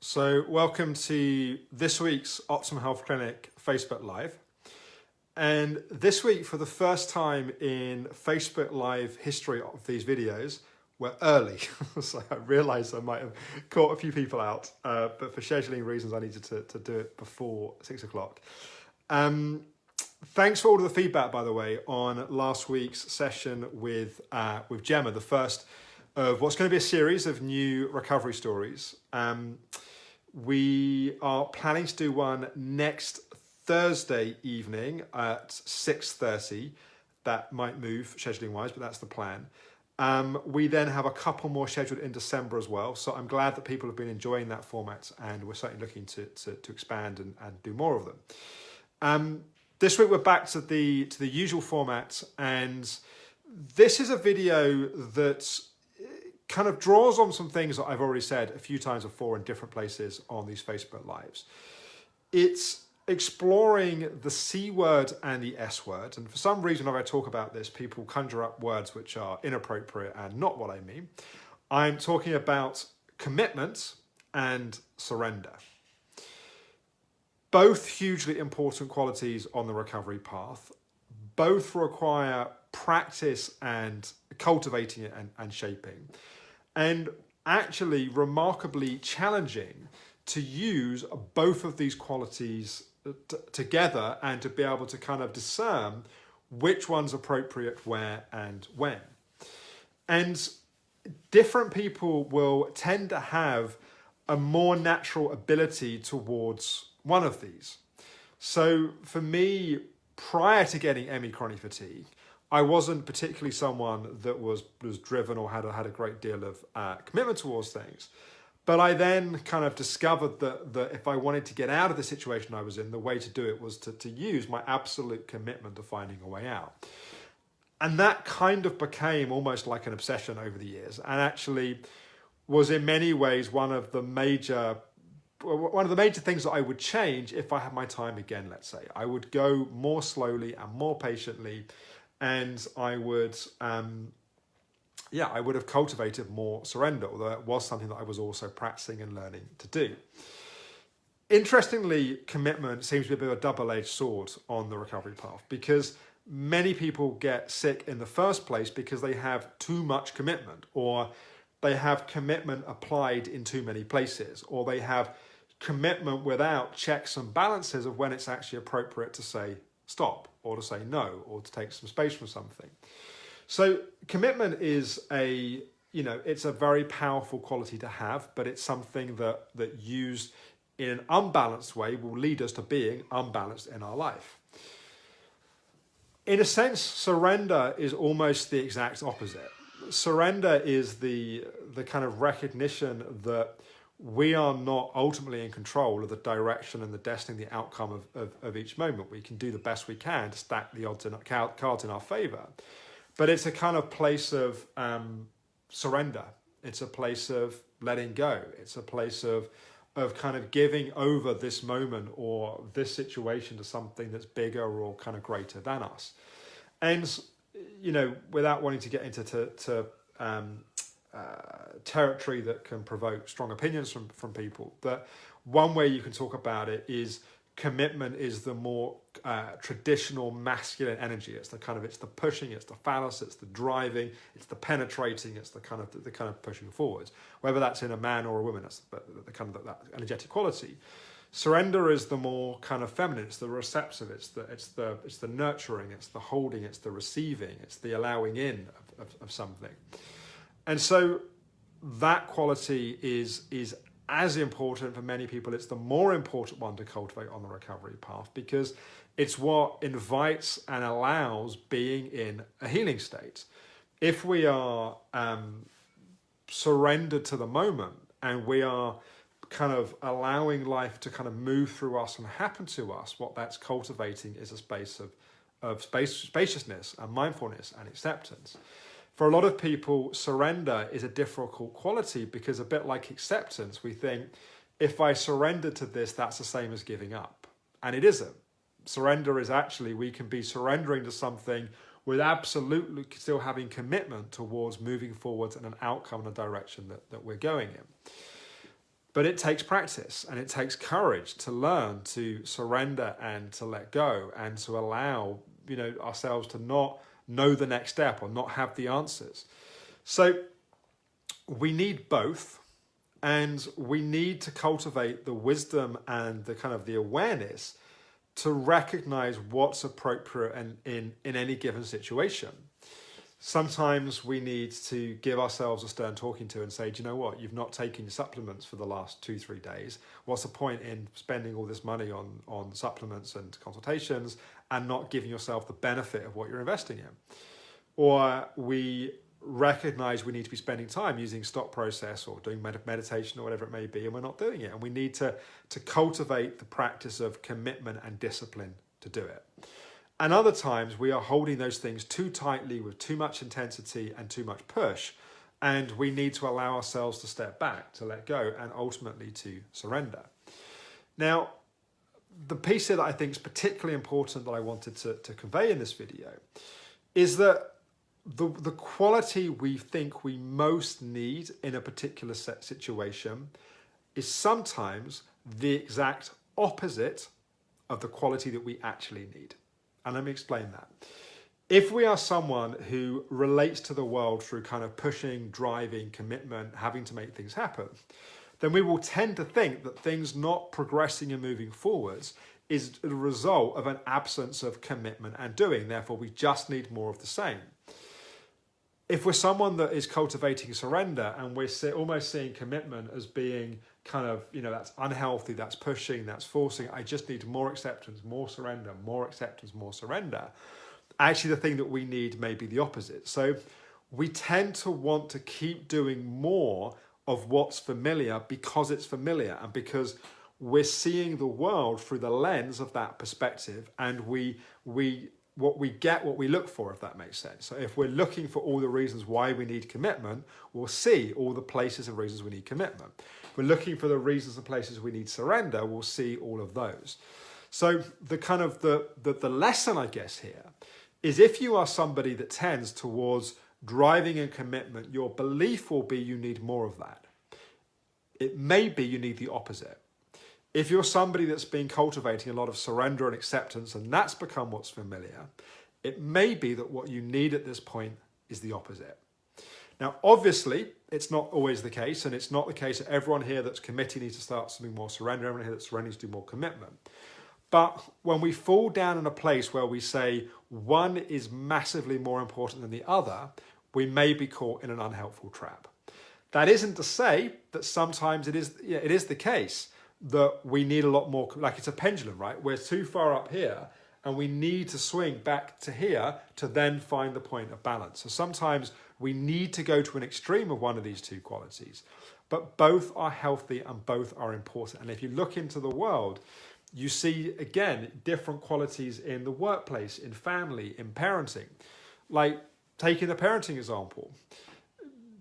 So welcome to this week's Optimal Health Clinic Facebook Live. And this week, for the first time in Facebook Live history of these videos, we're early. So I realised I might have caught a few people out, but for scheduling reasons, I needed to do it before 6 o'clock. Thanks for all of the feedback, by the way, on last week's session with Gemma, the first of what's going to be a series of new recovery stories. We are planning to do one next Thursday evening at 6:30. That might move scheduling wise, but that's the plan. We then have a couple more scheduled in December as well. So I'm glad that people have been enjoying that format, and we're certainly looking to expand and do more of them. This week we're back to the usual format, and this is a video that kind of draws on some things that I've already said a few times before in different places on these Facebook Lives. It's exploring the C word and the S word. And for some reason, when I talk about this, people conjure up words which are inappropriate and not what I mean. I'm talking about commitment and surrender. Both hugely important qualities on the recovery path. Both require practice and cultivating it and shaping. And actually remarkably challenging to use both of these qualities together and to be able to kind of discern which one's appropriate where and when. And different people will tend to have a more natural ability towards one of these. So for me, prior to getting ME chronic fatigue, I wasn't particularly someone that was driven or had a great deal of commitment towards things. But I then kind of discovered that if I wanted to get out of the situation I was in, the way to do it was to use my absolute commitment to finding a way out. And that kind of became almost like an obsession over the years, and actually was in many ways one of the major things that I would change if I had my time again, let's say. I would go more slowly and more patiently, and I would have cultivated more surrender, although it was something that I was also practicing and learning to do. Interestingly, commitment seems to be a bit of a double-edged sword on the recovery path, because many people get sick in the first place because they have too much commitment, or they have commitment applied in too many places, or they have commitment without checks and balances of when it's actually appropriate to say stop, or to say no, or to take some space from something. So commitment is it's a very powerful quality to have, but it's something that used in an unbalanced way will lead us to being unbalanced in our life. In a sense, surrender is almost the exact opposite. Surrender is the kind of recognition that we are not ultimately in control of the direction and the destiny, the outcome of each moment. We can do the best we can to stack the odds and cards in our favor. But it's a kind of place of surrender. It's a place of letting go. It's a place of kind of giving over this moment or this situation to something that's bigger or kind of greater than us. And, without wanting to get into territory that can provoke strong opinions from people, but one way you can talk about it is commitment is the more traditional masculine energy. It's the pushing, it's the phallus, it's the driving, it's the penetrating, it's the kind of pushing forwards. Whether that's in a man or a woman, that's the kind of that energetic quality. Surrender is the more kind of feminine. It's the receptive. It's the nurturing. It's the holding. It's the receiving. It's the allowing in of something. And so that quality is as important for many people. It's the more important one to cultivate on the recovery path, because it's what invites and allows being in a healing state. If we are surrendered to the moment and we are kind of allowing life to kind of move through us and happen to us, what that's cultivating is a space of spaciousness and mindfulness and acceptance. For a lot of people, surrender is a difficult quality because, a bit like acceptance, we think, if I surrender to this, that's the same as giving up. And it isn't. Surrender is actually, we can be surrendering to something with absolutely still having commitment towards moving forwards in an outcome and a direction that we're going in. But it takes practice and it takes courage to learn to surrender and to let go and to allow, ourselves to not know the next step or not have the answers. So we need both, and we need to cultivate the wisdom and the kind of the awareness to recognize what's appropriate in any given situation. Sometimes we need to give ourselves a stern talking to and say, do you know what? You've not taken your supplements for the last 2-3 days. What's the point in spending all this money on supplements and consultations and not giving yourself the benefit of what you're investing in? Or we recognize we need to be spending time using stop process or doing meditation or whatever it may be, and we're not doing it. And we need to cultivate the practice of commitment and discipline to do it. And other times we are holding those things too tightly with too much intensity and too much push. And we need to allow ourselves to step back, to let go, and ultimately to surrender. Now, the piece here that I think is particularly important that I wanted to convey in this video is that the quality we think we most need in a particular situation is sometimes the exact opposite of the quality that we actually need. And let me explain that. If we are someone who relates to the world through kind of pushing, driving, commitment, having to make things happen, then we will tend to think that things not progressing and moving forwards is a result of an absence of commitment and doing. Therefore, we just need more of the same. If we're someone that is cultivating surrender and we're almost seeing commitment as being kind of, that's unhealthy, that's pushing, that's forcing, I just need more acceptance, more surrender, more acceptance, more surrender. Actually, the thing that we need may be the opposite. So we tend to want to keep doing more of what's familiar because it's familiar and because we're seeing the world through the lens of that perspective, and what we get, what we look for, if that makes sense. So if we're looking for all the reasons why we need commitment, we'll see all the places and reasons we need commitment. If we're looking for the reasons and places we need surrender, we'll see all of those. So the kind of the lesson, I guess, here is if you are somebody that tends towards driving and commitment, your belief will be you need more of that. It may be you need the opposite. If you're somebody that's been cultivating a lot of surrender and acceptance and that's become what's familiar, it may be that what you need at this point is the opposite. Now, obviously, it's not always the case, and it's not the case that everyone here that's committing needs to start something more surrender, everyone here that's surrendering needs to do more commitment. But when we fall down in a place where we say one is massively more important than the other, we may be caught in an unhelpful trap. That isn't to say that sometimes it is the case that we need a lot more, like it's a pendulum, right? We're too far up here and we need to swing back to here to then find the point of balance. So sometimes we need to go to an extreme of one of these two qualities, but both are healthy and both are important. And if you look into the world, you see, again, different qualities in the workplace, in family, in parenting. Like taking the parenting example,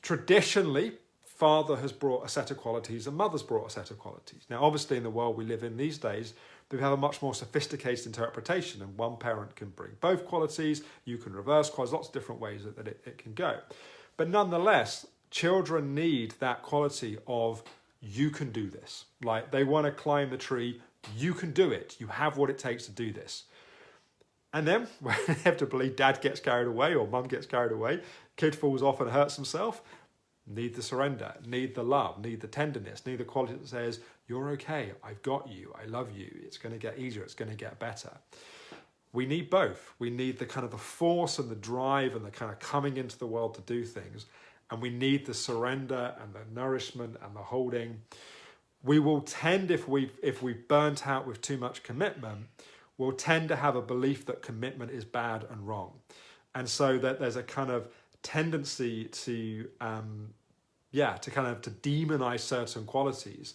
traditionally, father has brought a set of qualities and mother's brought a set of qualities. Now, obviously, in the world we live in these days, we have a much more sophisticated interpretation, and one parent can bring both qualities, you can reverse qualities, lots of different ways that it can go. But nonetheless, children need that quality of, you can do this. Like they want to climb the tree, you can do it. You have what it takes to do this. And then, inevitably, dad gets carried away or mum gets carried away, kid falls off and hurts himself. Need the surrender, need the love, need the tenderness, need the quality that says, you're okay, I've got you, I love you, it's going to get easier, it's going to get better. We need both. We need the kind of the force and the drive and the kind of coming into the world to do things. And we need the surrender and the nourishment and the holding. We will tend, if we've burnt out with too much commitment, we'll tend to have a belief that commitment is bad and wrong. And so that there's a kind of tendency to demonize certain qualities,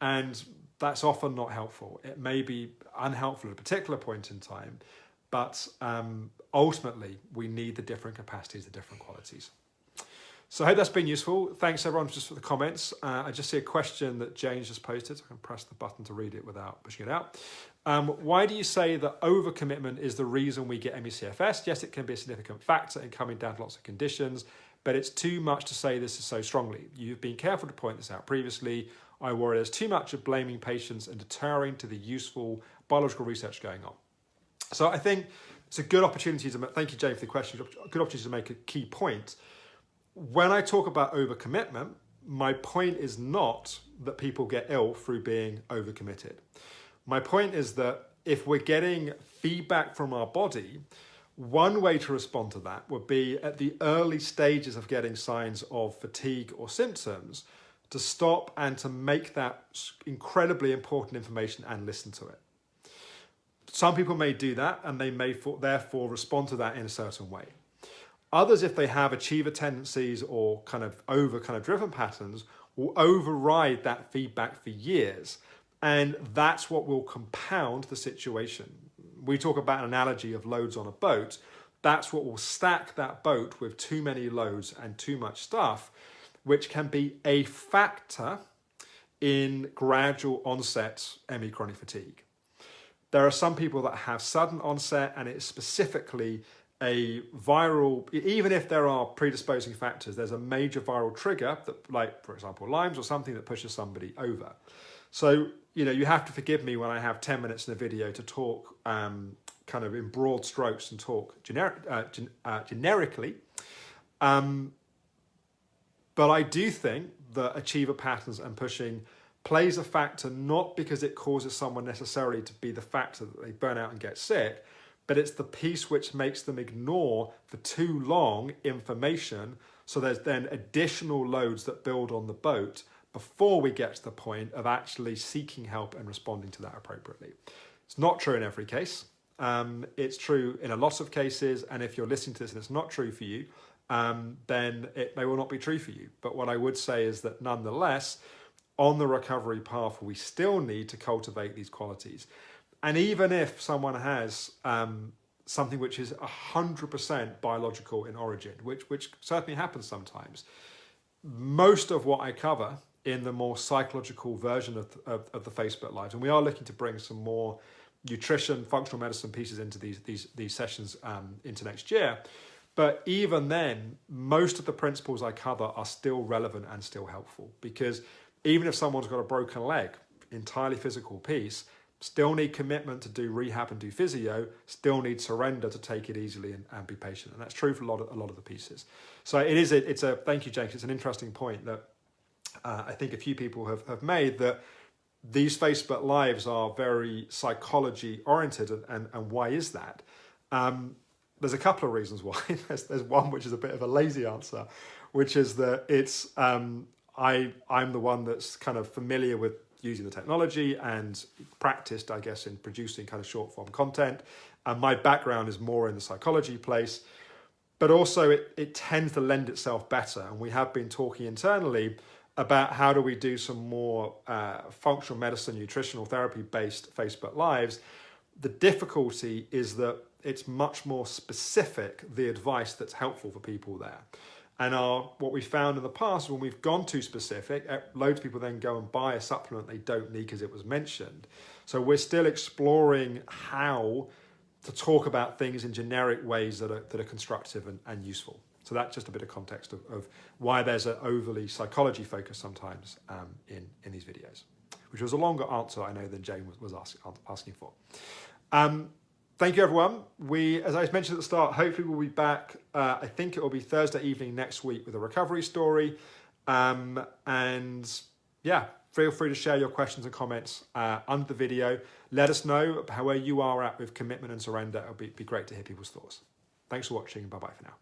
and that's often not helpful. It may be unhelpful at a particular point in time, but ultimately we need the different capacities, the different qualities. So I hope that's been useful. Thanks everyone just for the comments. I just see a question that Jane's just posted, so I can press the button to read it without pushing it out. Why do you say that overcommitment is the reason we get ME/CFS? Yes, it can be a significant factor in coming down to lots of conditions. but it's too much to say this is so strongly. You've been careful to point this out previously. I worry there's too much of blaming patients and deterring to the useful biological research going on. So I think it's a good opportunity to, thank you, Jane, for the question, a good opportunity to make a key point. When I talk about overcommitment, my point is not that people get ill through being overcommitted. My point is that if we're getting feedback from our body, one way to respond to that would be at the early stages of getting signs of fatigue or symptoms to stop and to make that incredibly important information and listen to it. Some people may do that and they may therefore respond to that in a certain way. Others, if they have achiever tendencies or kind of driven patterns, will override that feedback for years. And that's what will compound the situation. We talk about an analogy of loads on a boat. That's what will stack that boat with too many loads and too much stuff, which can be a factor in gradual onset ME chronic fatigue. There are some people that have sudden onset, and it's specifically a viral, even if there are predisposing factors, there's a major viral trigger that, like, for example, Lyme's or something that pushes somebody over. So, you have to forgive me when I have 10 minutes in a video to talk kind of in broad strokes and talk generically. But I do think that achiever patterns and pushing plays a factor, not because it causes someone necessarily to be the factor that they burn out and get sick, but it's the piece which makes them ignore for too long information. So there's then additional loads that build on the boat before we get to the point of actually seeking help and responding to that appropriately. It's not true in every case. It's true in a lot of cases. And if you're listening to this and it's not true for you, then it may well not be true for you. But what I would say is that nonetheless, on the recovery path, we still need to cultivate these qualities. And even if someone has something which is 100% biological in origin, which certainly happens sometimes, most of what I cover in the more psychological version of the Facebook Lives, and we are looking to bring some more nutrition, functional medicine pieces into these sessions into next year. But even then, most of the principles I cover are still relevant and still helpful, because even if someone's got a broken leg, entirely physical piece, still need commitment to do rehab and do physio, still need surrender to take it easily and be patient. And that's true for a lot of the pieces. So it's a thank you, James. It's an interesting point that I think a few people have made, that these Facebook Lives are very psychology oriented. And why is that? There's a couple of reasons why. There's one which is a bit of a lazy answer, which is that it's I'm the one that's kind of familiar with using the technology and practiced, I guess, in producing kind of short form content. And my background is more in the psychology place, but also it tends to lend itself better. And we have been talking internally about how do we do some more functional medicine, nutritional therapy based Facebook Lives. The difficulty is that it's much more specific, the advice that's helpful for people there. And what we found in the past, when we've gone too specific, loads of people then go and buy a supplement they don't need because it was mentioned. So we're still exploring how to talk about things in generic ways that are constructive and useful. So that's just a bit of context of why there's an overly psychology focus sometimes in these videos, which was a longer answer, I know, than Jane was asking for. Thank you, everyone. As I mentioned at the start, hopefully we'll be back. I think it will be Thursday evening next week with a recovery story. And yeah, feel free to share your questions and comments under the video. Let us know where you are at with commitment and surrender. It'll be great to hear people's thoughts. Thanks for watching. Bye-bye for now.